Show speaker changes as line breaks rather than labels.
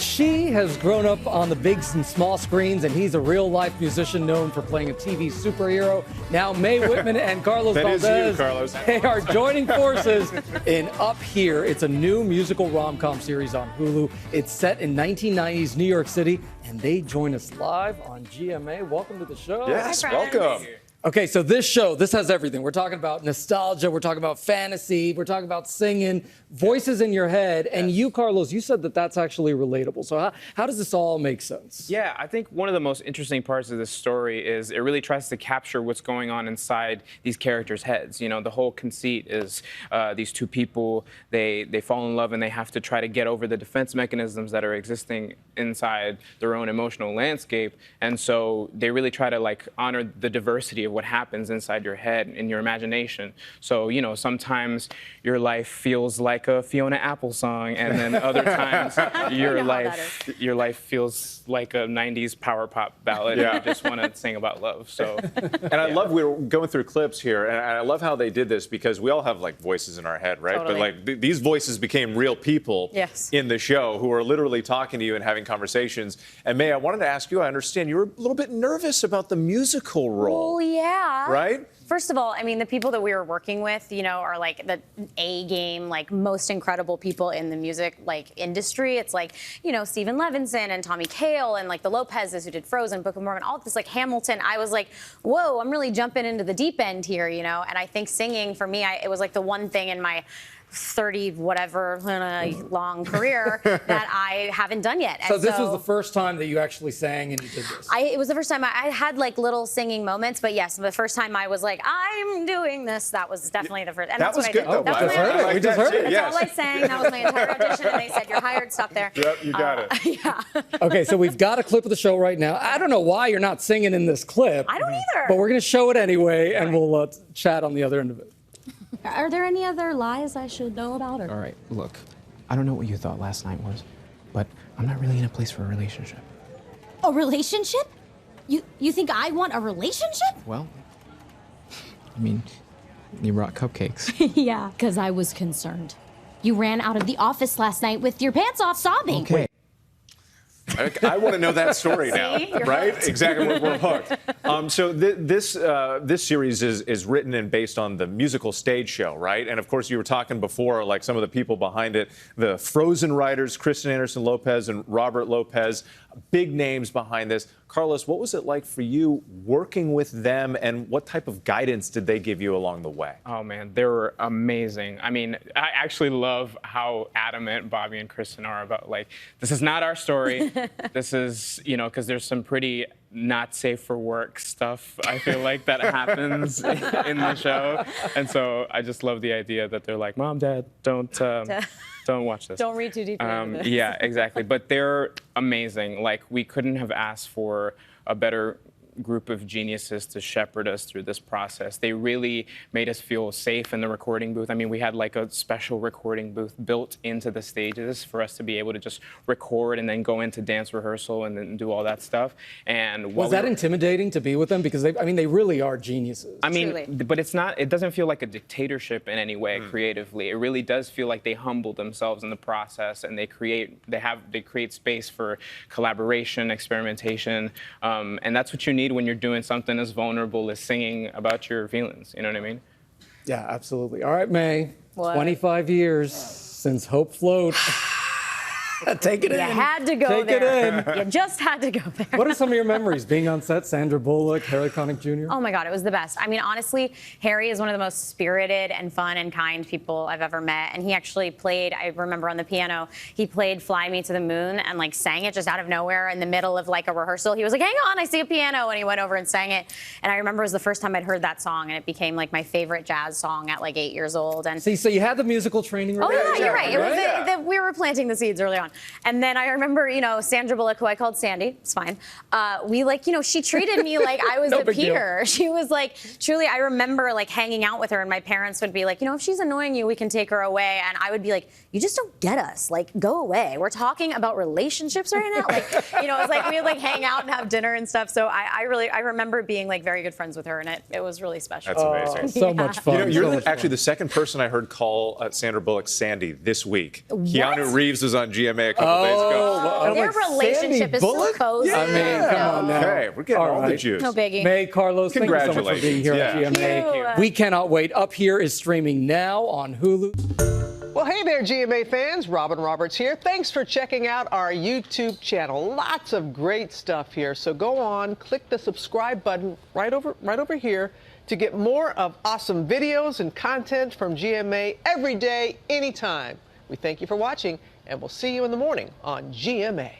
She has grown up on the big and small screens, and he's a real-life musician known for playing a TV superhero. Now, May Whitman and Carlos
That
Valdes,
is you, Carlos.
they are joining forces in Up Here. It's a new musical rom-com series on Hulu. It's set in 1990s New York City, and they join us live on GMA. Welcome to the show.
Yes, welcome.
Okay, so this show, this has everything. We're talking about nostalgia, we're talking about fantasy, we're talking about singing, voices in your head. And you, Carlos, you said that that's actually relatable. So how does this all make sense?
Yeah, I think one of the most interesting parts of this story is it really tries to capture what's going on inside these characters' heads. You know, the whole conceit is these two people, they fall in love and they have to try to get over the defense mechanisms that are existing inside their own emotional landscape. And so they really try to like honor the diversity of what happens inside your head and your imagination. So, you know, sometimes your life feels like a Fiona Apple song, and then other times your life feels like a 90s power pop ballad and you just want to sing about love. So,
and I love, we were going through clips here, and I love how they did this because we all have like voices in our head, right?
Totally.
But like these voices became real people in the show who are literally talking to you and having conversations. And May, I wanted to ask you, I understand you were a little bit nervous about the musical role.
Well, yeah.
Right?
First of all, I mean, the people that we were working with, you know, are like the A-game, like most incredible people in the music like industry. It's like, you know, Stephen Levinson and Tommy Kail and like the Lopez's who did Frozen, Book of Mormon, all of this, like Hamilton. I was like, whoa, I'm really jumping into the deep end here, you know? And I think singing for me, it was like the one thing in my 30 whatever long career that I haven't done yet. And
so this was the first time that you actually sang and you did this?
It was the first time I had like little singing moments, but yes, the first time I was like, I'm doing this, that was definitely the first. And
that
that's
was
what
good,
I did.
though.
We just heard it.
That's all I sang. That was my entire audition, and they said, you're hired, stop there.
Yep, you got it.
Yeah.
Okay, so we've got a clip of the show right now. I don't know why you're not singing in this clip.
I don't either.
But we're going to show it anyway, and we'll chat on the other end of it.
Are there any other lies I should know about? Or?
All right, look, I don't know what you thought last night was, but I'm not really in a place for a relationship.
A relationship? You think I want a relationship?
Well, I mean, you brought cupcakes.
Yeah, because I was concerned. You ran out of the office last night with your pants off sobbing.
Okay.
I want to know that story now,
See? You're
right?
hooked.
Exactly, we're hooked. So this series is written and based on the musical stage show, right? And of course, you were talking before, like some of the people behind it, the Frozen writers, Kristen Anderson Lopez and Robert Lopez, big names behind this. Carlos, what was it like for you working with them, and what type of guidance did they give you along the way?
oh man, they were amazing. I mean, I actually love how adamant Bobby and Kristen are about like, this is not our story. This is, you know, because there's some pretty not safe for work stuff, I feel like, that happens in the show. And so I just love the idea that they're like, Mom, Dad, don't watch this.
Don't read too deeply into this.
Yeah, exactly. But they're amazing. Like, we couldn't have asked for a better group of geniuses to shepherd us through this process. They really made us feel safe in the recording booth. I mean, we had like a special recording booth built into the stages for us to be able to just record and then go into dance rehearsal and then do all that stuff. And
Was that intimidating to be with them? Because they really are geniuses.
I mean,
Truly.
but it doesn't feel like a dictatorship in any way creatively. It really does feel like they humble themselves in the process, and they create space for collaboration, experimentation, and that's what you need when you're doing something as vulnerable as singing about your feelings. You know what I mean?
Yeah, absolutely. All right, May.
What?
25 years since Hope Float. Take it in.
You had to go
Take
there.
it in.
You just had to go there.
What are some of your memories? Being on set, Sandra Bullock, Harry Connick Jr.?
Oh my God, it was the best. I mean, honestly, Harry is one of the most spirited and fun and kind people I've ever met. And he actually played, I remember on the piano, he played Fly Me to the Moon and like sang it just out of nowhere in the middle of like a rehearsal. He was like, hang on, I see a piano. And he went over and sang it. And I remember it was the first time I'd heard that song, and it became like my favorite jazz song at like 8 years old. And
See, so you had the musical training.
oh yeah, you're right. It was
Yeah.
we were planting the seeds early on. And then I remember, you know, Sandra Bullock, who I called Sandy, it's fine. We like, you know, she treated me like I was
No
a
big deal.
peer. She was like, truly, I remember like hanging out with her, and my parents would be like, you know, if she's annoying you, we can take her away. And I would be like, you just don't get us. Like, go away. We're talking about relationships right now. Like, you know, it's like we would like hang out and have dinner and stuff. So I remember being like very good friends with her, and it was really special.
That's amazing.
So much fun.
You know, you're
so much
actually
fun.
the second person I heard call Sandra Bullock Sandy this week. Keanu Reeves was on GMA GMA a couple days ago.
well,
Their
like
relationship
Sandy
is so
Bullock?
cozy.
I mean, come on now.
Okay, we're getting all the
right.
juice.
No biggie.
May, Carlos, thank you so much for being here at
Congratulations.
GMA.
Thank you.
We cannot wait. Up Here is streaming now on Hulu.
Well, hey there, GMA fans. Robin Roberts here. Thanks for checking out our YouTube channel. Lots of great stuff here. So go on, click the subscribe button right over here to get more of awesome videos and content from GMA every day, anytime. We thank you for watching, and we'll see you in the morning on GMA.